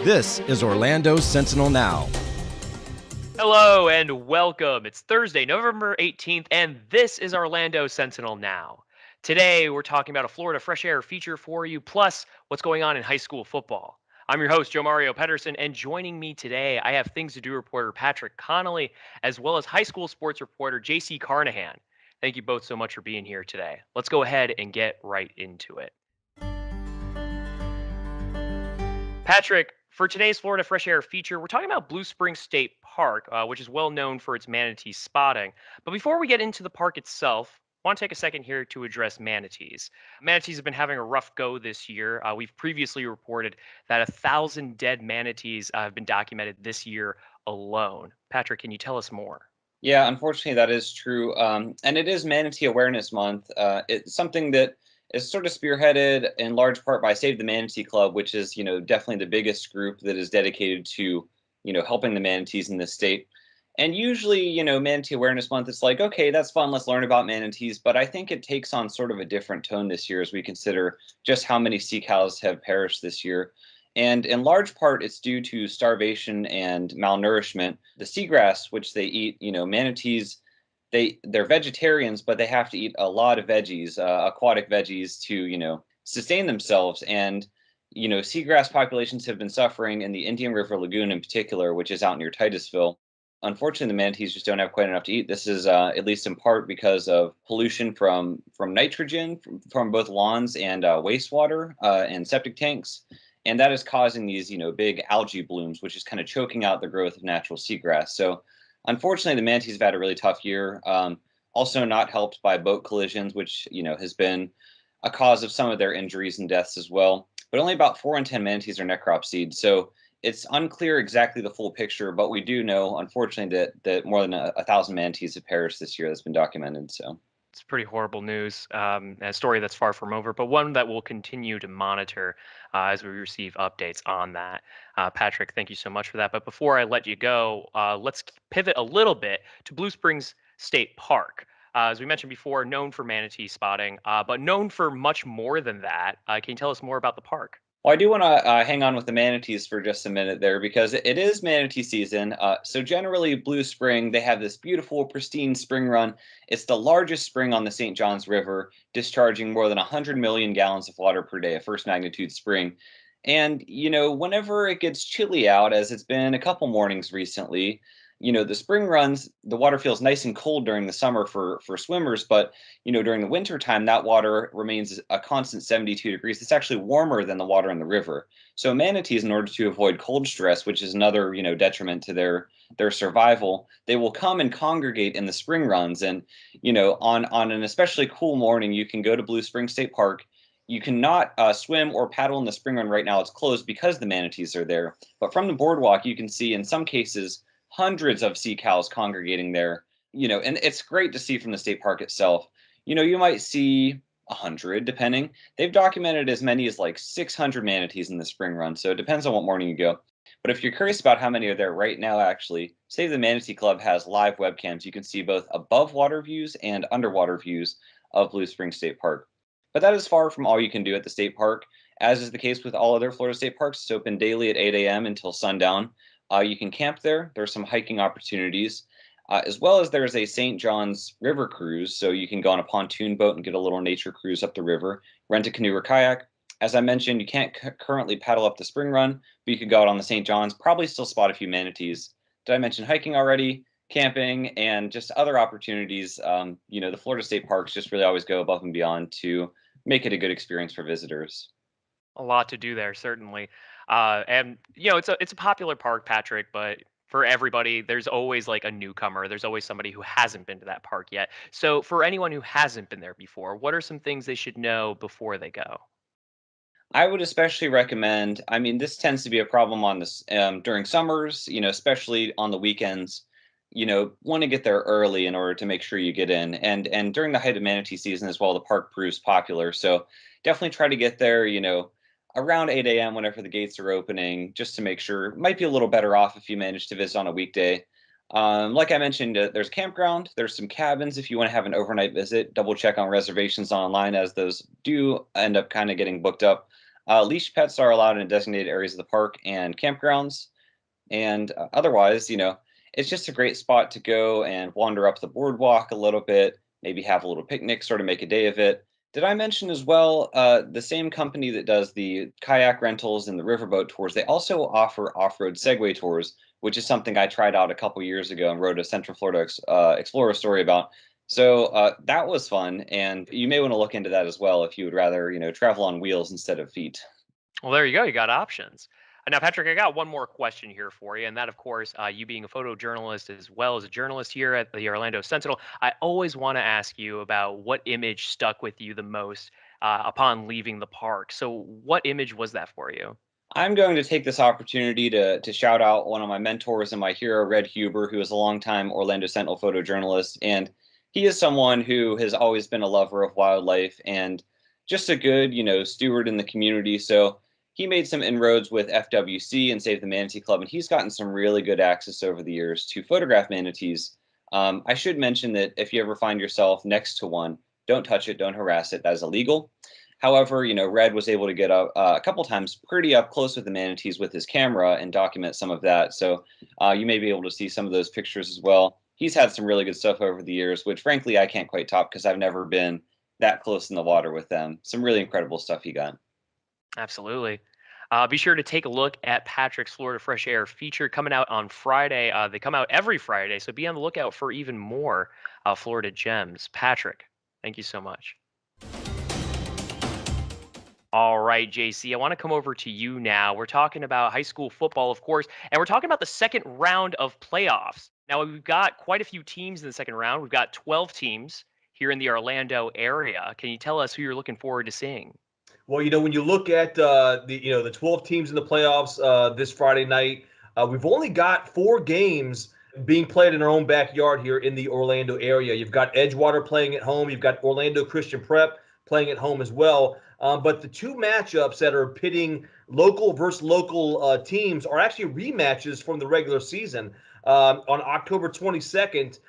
This is Orlando Sentinel Now. Hello and welcome. It's Thursday, November 18th, and this is Orlando Sentinel Now. Today, we're talking about a Florida Fresh Air feature for you, plus what's going on in high school football. I'm your host, Joe Mario Pedersen, and joining me today, I have Things to Do reporter Patrick Connolly, as well as high school sports reporter JC Carnahan. Thank you both so much for being here today. Let's go ahead and get right into it. Patrick, for today's Florida Fresh Air feature, we're talking about Blue Springs State Park, which is well known for its manatee spotting. But before we get into the park itself, I want to take a second here to address manatees. Manatees have been having a rough go this year. We've previously reported that 1,000 dead manatees have been documented this year alone. Patrick, can you tell us more? Yeah, unfortunately, that is true. And it is Manatee Awareness Month. It's something that is sort of spearheaded in large part by Save the Manatee Club, which is, definitely the biggest group that is dedicated to, helping the manatees in this state. And usually, Manatee Awareness Month, it's like, okay, that's fun. Let's learn about manatees. But I think it takes on sort of a different tone this year as we consider just how many sea cows have perished this year. And in large part, it's due to starvation and malnourishment. The seagrass, which they eat, manatees, they're vegetarians, but they have to eat a lot of veggies, aquatic veggies, to sustain themselves. And seagrass populations have been suffering in the Indian River Lagoon in particular, which is out near Titusville. Unfortunately, the manatees just don't have quite enough to eat. This is at least in part because of pollution from nitrogen from both lawns and wastewater and septic tanks. And that is causing these, big algae blooms, which is kind of choking out the growth of natural seagrass. So unfortunately, the manatees have had a really tough year. Also not helped by boat collisions, which, has been a cause of some of their injuries and deaths as well. But only about 4 in 10 manatees are necropsied. So it's unclear exactly the full picture, but we do know, unfortunately, that more than 1,000 manatees have perished this year. That's been documented. So It's pretty horrible news, a story that's far from over, but one that we'll continue to monitor as we receive updates on that. Patrick, thank you so much for that. But before I let you go, let's pivot a little bit to Blue Springs State Park. As we mentioned before, known for manatee spotting, but known for much more than that. Can you tell us more about the park? Well, I do want to hang on with the manatees for just a minute there because it is manatee season. So generally, Blue Spring, they have this beautiful, pristine spring run. It's the largest spring on the St. Johns River, discharging more than 100 million gallons of water per day, a first magnitude spring. And, whenever it gets chilly out, as it's been a couple mornings recently, the spring runs, the water feels nice and cold during the summer for swimmers, but during the winter time, that water remains a constant 72 degrees. It's actually warmer than the water in the river. So manatees, in order to avoid cold stress, which is another, detriment to their survival, they will come and congregate in the spring runs. And, on an especially cool morning, you can go to Blue Spring State Park. You cannot swim or paddle in the spring run right now. It's closed because the manatees are there. But from the boardwalk, you can see in some cases hundreds of sea cows congregating there, and it's great to see from the state park itself. You might see 100, depending. They've documented as many as like 600 manatees in the spring run, so it depends on what morning you go. But if you're curious about how many are there right now, actually, Save the Manatee Club has live webcams. You can see both above water views and underwater views of Blue Springs State Park. But that is far from all you can do at the state park. As is the case with all other Florida state parks, it's open daily at 8 a.m. until sundown. You can camp there. There's some hiking opportunities, as well as there's a St. John's River cruise. So you can go on a pontoon boat and get a little nature cruise up the river, rent a canoe or kayak. As I mentioned, you can't currently paddle up the spring run, but you could go out on the St. John's, probably still spot a few manatees. Did I mention hiking already? Camping and just other opportunities. The Florida state parks just really always go above and beyond to make it a good experience for visitors. A lot to do there, certainly. And it's a popular park, Patrick, but for everybody, there's always like a newcomer. There's always somebody who hasn't been to that park yet. So for anyone who hasn't been there before, what are some things they should know before they go? I would especially recommend. I mean, this tends to be a problem on this during summers. Especially on the weekends. Want to get there early in order to make sure you get in, and during the height of manatee season as well, the park proves popular. So definitely try to get there. Around 8 a.m. whenever the gates are opening, just to make sure. Might be a little better off if you manage to visit on a weekday. Like I mentioned, there's a campground. There's some cabins if you want to have an overnight visit. Double check on reservations online, as those do end up kind of getting booked up. Leash pets are allowed in designated areas of the park and campgrounds. And otherwise, it's just a great spot to go and wander up the boardwalk a little bit, maybe have a little picnic, sort of make a day of it. Did I mention as well, the same company that does the kayak rentals and the riverboat tours, they also offer off-road Segway tours, which is something I tried out a couple years ago and wrote a Central Florida Explorer story about. So that was fun, and you may want to look into that as well if you would rather, travel on wheels instead of feet. Well, there you go. You got options. Now, Patrick, I got one more question here for you, and that, of course, you being a photojournalist as well as a journalist here at the Orlando Sentinel, I always want to ask you about what image stuck with you the most upon leaving the park. So, what image was that for you? I'm going to take this opportunity to shout out one of my mentors and my hero, Red Huber, who is a longtime Orlando Sentinel photojournalist. And he is someone who has always been a lover of wildlife and just a good, steward in the community. So he made some inroads with FWC and Save the Manatee Club, and he's gotten some really good access over the years to photograph manatees. I should mention that if you ever find yourself next to one, don't touch it, don't harass it. That is illegal. However, Red was able to get up a couple times pretty up close with the manatees with his camera and document some of that. So you may be able to see some of those pictures as well. He's had some really good stuff over the years, which frankly I can't quite top because I've never been that close in the water with them. Some really incredible stuff he got. Absolutely. Be sure to take a look at Patrick's Florida Fresh Air feature coming out on Friday. They come out every Friday, so be on the lookout for even more Florida gems. Patrick, thank you so much. All right, JC, I want to come over to you now. We're talking about high school football, of course, and we're talking about the second round of playoffs. Now, we've got quite a few teams in the second round. We've got 12 teams here in the Orlando area. Can you tell us who you're looking forward to seeing? Well, when you look at the 12 teams in the playoffs this Friday night, we've only got 4 games being played in our own backyard here in the Orlando area. You've got Edgewater playing at home. You've got Orlando Christian Prep playing at home as well. But the two matchups that are pitting local versus local teams are actually rematches from the regular season. On October 22nd,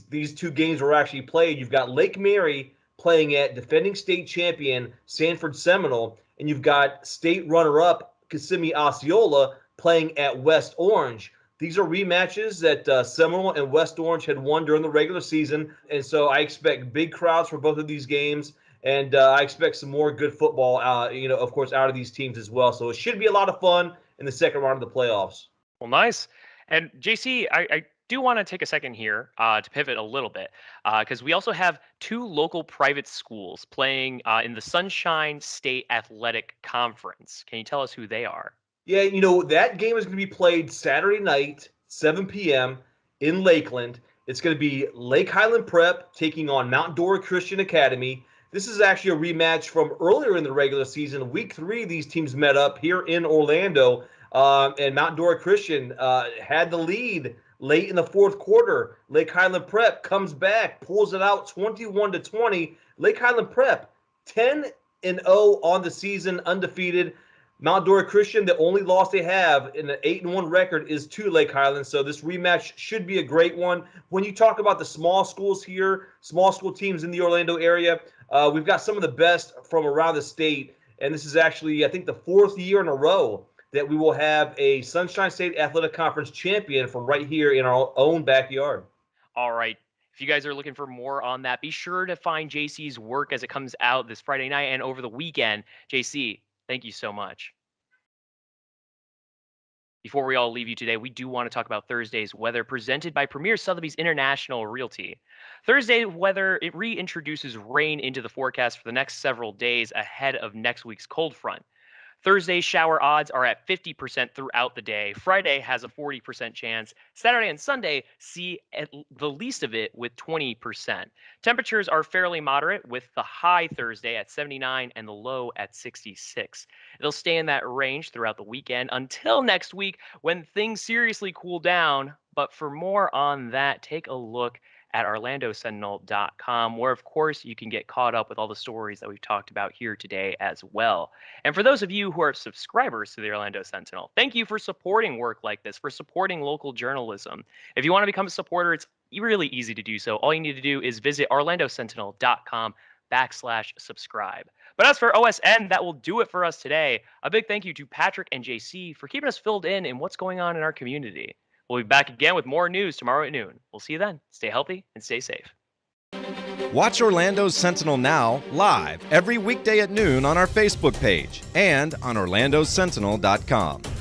these two games were actually played. You've got Lake Mary playing at defending state champion Sanford Seminole, and you've got state runner-up Kissimmee Osceola playing at West Orange. These are rematches that Seminole and West Orange had won during the regular season, and so I expect big crowds for both of these games, and I expect some more good football, of course, out of these teams as well. So it should be a lot of fun in the second round of the playoffs. Well, nice. And JC, I do want to take a second here to pivot a little bit because we also have two local private schools playing in the Sunshine State Athletic Conference. Can you tell us who they are? Yeah, that game is going to be played Saturday night, 7 p.m. in Lakeland. It's going to be Lake Highland Prep taking on Mount Dora Christian Academy. This is actually a rematch from earlier in the regular season. Week 3, these teams met up here in Orlando, and Mount Dora Christian had the lead late in the fourth quarter. Lake Highland Prep comes back, pulls it out 21-20. Lake Highland Prep 10-0 on the season, undefeated. Mount Dora Christian, the only loss they have in an 8-1 record is to Lake Highland. So this rematch should be a great one. When you talk about the small schools here, small school teams in the Orlando area, we've got some of the best from around the state. And this is actually, I think, the 4th year in a row that we will have a Sunshine State Athletic Conference champion from right here in our own backyard. All right. If you guys are looking for more on that, be sure to find JC's work as it comes out this Friday night and over the weekend. JC, thank you so much. Before we all leave you today, we do want to talk about Thursday's weather presented by Premier Sotheby's International Realty. Thursday weather, it reintroduces rain into the forecast for the next several days ahead of next week's cold front. Thursday shower odds are at 50% throughout the day. Friday has a 40% chance. Saturday and Sunday see at the least of it with 20%. Temperatures are fairly moderate with the high Thursday at 79 and the low at 66. It'll stay in that range throughout the weekend until next week when things seriously cool down. But for more on that, take a look at orlandosentinel.com, where, of course, you can get caught up with all the stories that we've talked about here today as well. And for those of you who are subscribers to the Orlando Sentinel, thank you for supporting work like this, for supporting local journalism. If you want to become a supporter, it's really easy to do so. All you need to do is visit orlandosentinel.com youtube.com/subscribe. But as for OSN, that will do it for us today. A big thank you to Patrick and JC for keeping us filled in what's going on in our community. We'll be back again with more news tomorrow at noon. We'll see you then. Stay healthy and stay safe. Watch Orlando Sentinel Now live every weekday at noon on our Facebook page and on orlandosentinel.com.